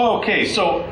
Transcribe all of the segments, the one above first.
Okay, so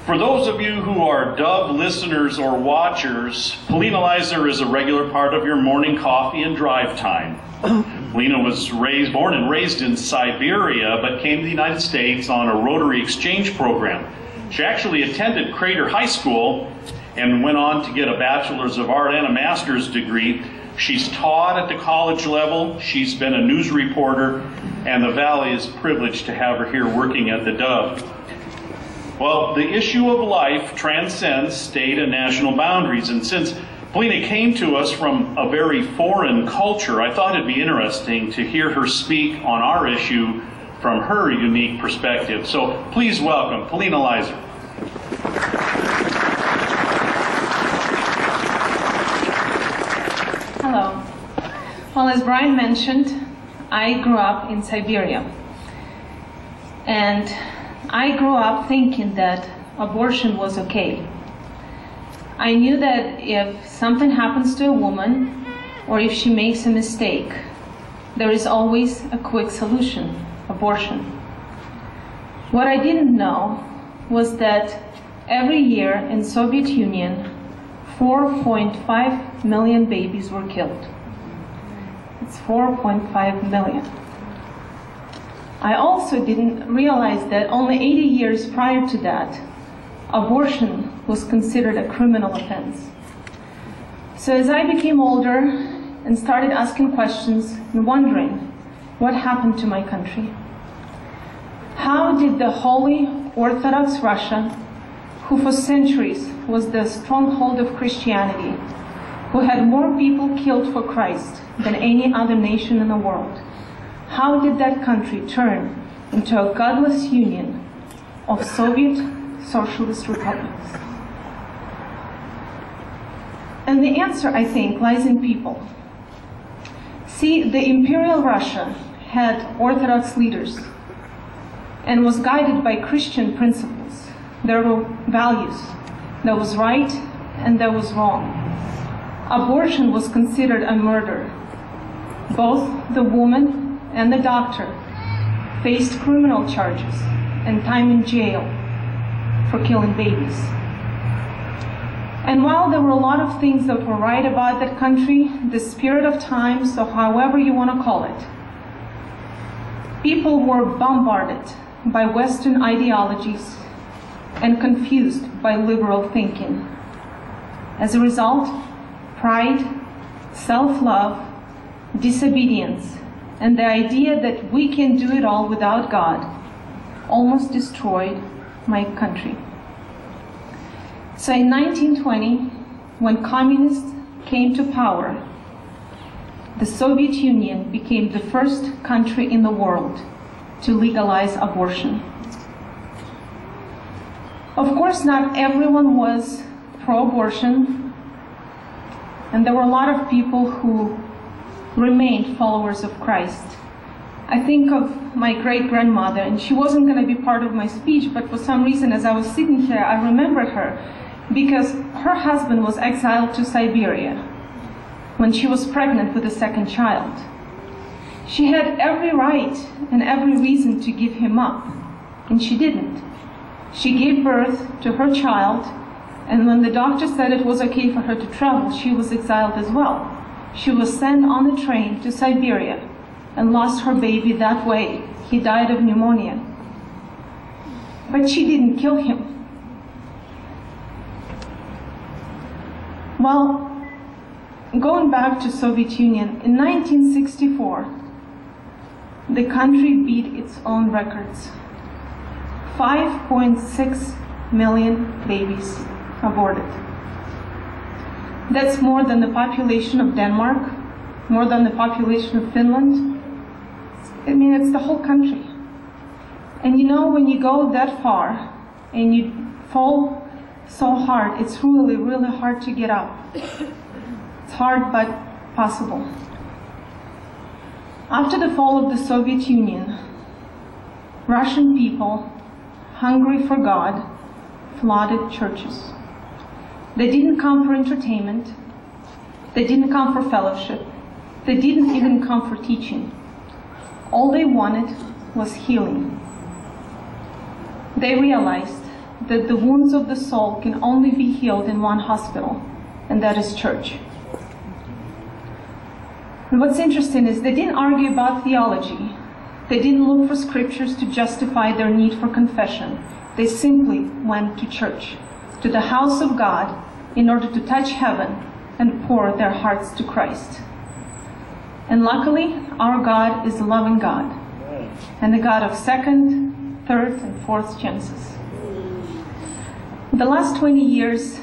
for those of you who are Dove listeners or watchers, Polina Leiser is a regular part of your morning coffee and drive time. Polina was born and raised in Siberia, but came to the United States on a Rotary exchange program. She actually attended Crater High School and went on to get a Bachelor's of Art and a Master's degree. She's taught at the college level, she's been a news reporter, and the Valley is privileged to have her here working at the Dove. Well, the issue of life transcends state and national boundaries, and since Polina came to us from a very foreign culture, I thought it'd be interesting to hear her speak on our issue from her unique perspective. So please welcome Polina Leiser. Hello. Well, as Brian mentioned, I grew up in Siberia. And I grew up thinking that abortion was okay. I knew that if something happens to a woman, or if she makes a mistake, there is always a quick solution: abortion. What I didn't know was that every year in Soviet Union, 4.5 million babies were killed. It's 4.5 million. I also didn't realize that only 80 years prior to that, abortion was considered a criminal offense. So as I became older and started asking questions and wondering what happened to my country, how did the Holy Orthodox Russia, who for centuries was the stronghold of Christianity, who had more people killed for Christ than any other nation in the world, how did that country turn into a godless union of Soviet socialist republics? And the answer, I think, lies in people. See, the Imperial Russia had Orthodox leaders and was guided by Christian principles. There were values. There was right and there was wrong. Abortion was considered a murder. Both the woman and the doctor faced criminal charges and time in jail for killing babies. And while there were a lot of things that were right about that country, the spirit of times, or however you want to call it, people were bombarded by Western ideologies and confused by liberal thinking. As a result, pride, self-love, disobedience, and the idea that we can do it all without God almost destroyed my country. So in 1920, when communists came to power, the Soviet Union became the first country in the world to legalize abortion. Of course, not everyone was pro-abortion, and there were a lot of people who remained followers of Christ. I think of my great-grandmother, and she wasn't going to be part of my speech, but for some reason as I was sitting here, I remembered her because her husband was exiled to Siberia when she was pregnant with a second child. She had every right and every reason to give him up, and she didn't. She gave birth to her child, and when the doctor said it was okay for her to travel, she was exiled as well. She was sent on a train to Siberia and lost her baby that way. He died of pneumonia. But she didn't kill him. Well, going back to Soviet Union, in 1964, the country beat its own records. 5.6 million babies aborted. That's more than the population of Denmark, more than the population of Finland. I mean, it's the whole country. And you know, when you go that far and you fall so hard, it's really, really hard to get up. It's hard, but possible. After the fall of the Soviet Union, Russian people, hungry for God, flooded churches. They didn't come for entertainment. They didn't come for fellowship. They didn't even come for teaching. All they wanted was healing. They realized that the wounds of the soul can only be healed in one hospital, and that is church. And what's interesting is they didn't argue about theology. They didn't look for scriptures to justify their need for confession. They simply went to church, to the house of God, in order to touch heaven and pour their hearts to Christ. And luckily, our God is a loving God, and a God of second, third, and fourth chances. The last 20 years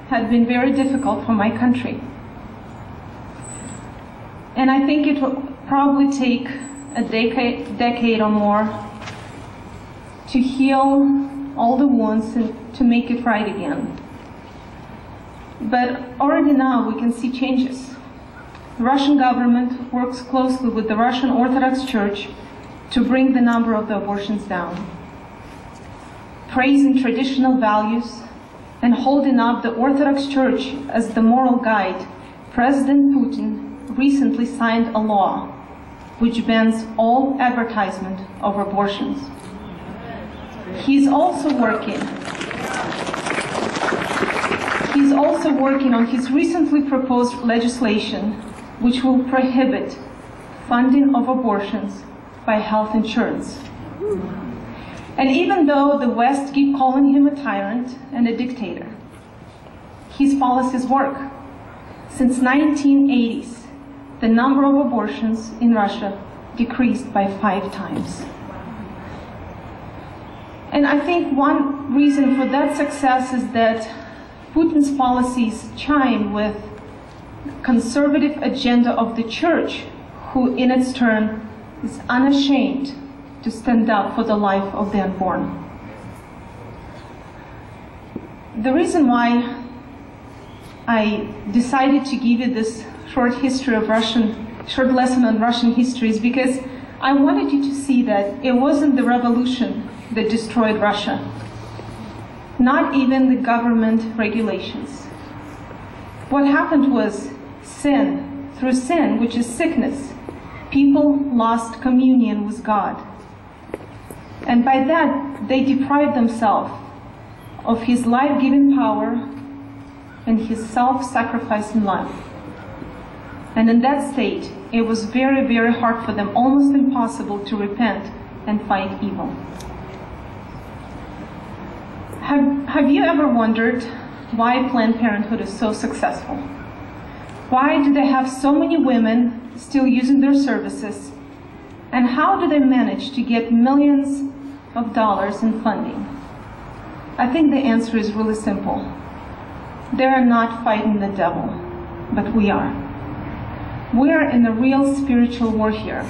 had been very difficult for my country. And I think it will probably take a decade or more to heal all the wounds and to make it right again. But already now we can see changes. The Russian government works closely with the Russian Orthodox Church to bring the number of the abortions down. Praising traditional values and holding up the Orthodox Church as the moral guide, President Putin recently signed a law which bans all advertisement of abortions. He's also working on his recently proposed legislation which will prohibit funding of abortions by health insurance. And even though the West keep calling him a tyrant and a dictator, his policies work. Since 1980s, the number of abortions in Russia decreased by 5 times. And I think one reason for that success is that Putin's policies chime with the conservative agenda of the church, who in its turn is unashamed to stand up for the life of the unborn. The reason why I decided to give you this short lesson on Russian history is because I wanted you to see that it wasn't the revolution that destroyed Russia, not even the government regulations. What happened was sin. Through sin, which is sickness, people lost communion with God. And by that, they deprived themselves of His life-giving power and His self-sacrificing love. And in that state, it was very, very hard for them, almost impossible, to repent and fight evil. Have you ever wondered why Planned Parenthood is so successful? Why do they have so many women still using their services? And how do they manage to get millions of dollars in funding? I think the answer is really simple. They are not fighting the devil, but we are. We are in a real spiritual war here.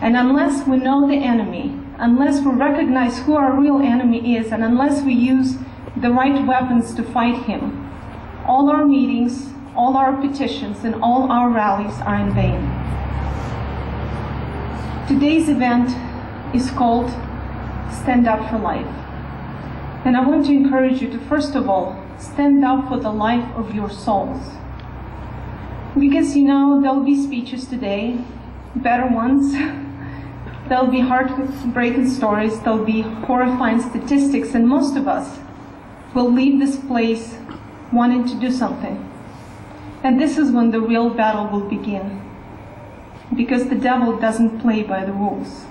And unless we know the enemy, unless we recognize who our real enemy is, and unless we use the right weapons to fight him, all our meetings, all our petitions, and all our rallies are in vain. Today's event is called Stand Up for Life. And I want to encourage you to, first of all, stand up for the life of your souls. Because, there'll be speeches today, better ones. There'll be heartbreaking stories, there'll be horrifying statistics, and most of us will leave this place wanting to do something. And this is when the real battle will begin. Because the devil doesn't play by the rules.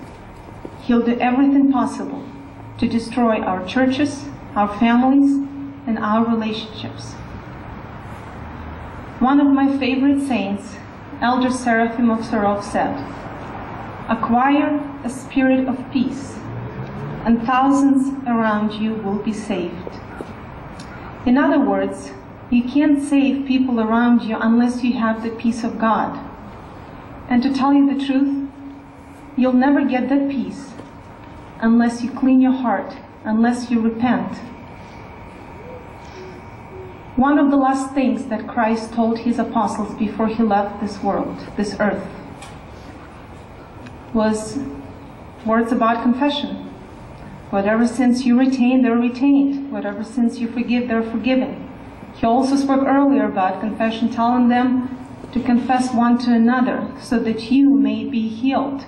He'll do everything possible to destroy our churches, our families, and our relationships. One of my favorite saints, Elder Seraphim of Sarov, said, "Acquire a spirit of peace, and thousands around you will be saved." In other words, you can't save people around you unless you have the peace of God. And to tell you the truth, you'll never get that peace unless you clean your heart, unless you repent. One of the last things that Christ told his apostles before he left this world, this earth, was words about confession. Whatever sins you retain, they're retained. Whatever sins you forgive, they're forgiven. He also spoke earlier about confession, telling them to confess one to another so that you may be healed.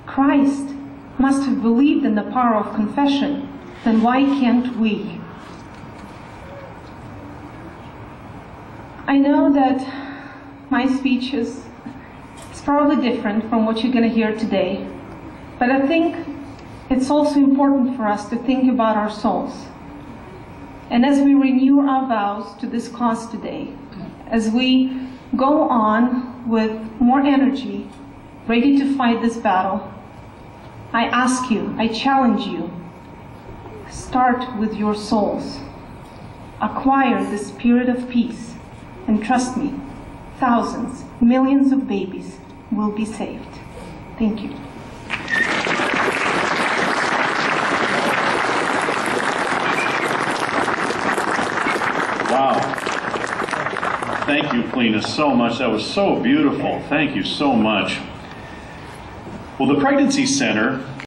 Christ must have believed in the power of confession, then why can't we? I know that my speech is probably different from what you're going to hear today, but I think it's also important for us to think about our souls. And as we renew our vows to this cause today, as we go on with more energy, ready to fight this battle, I ask you, I challenge you, start with your souls. Acquire the spirit of peace, and trust me, thousands, millions of babies will be saved. Thank you. Wow. Thank you, Polina, so much. That was so beautiful. Thank you so much. Well, the Pregnancy Center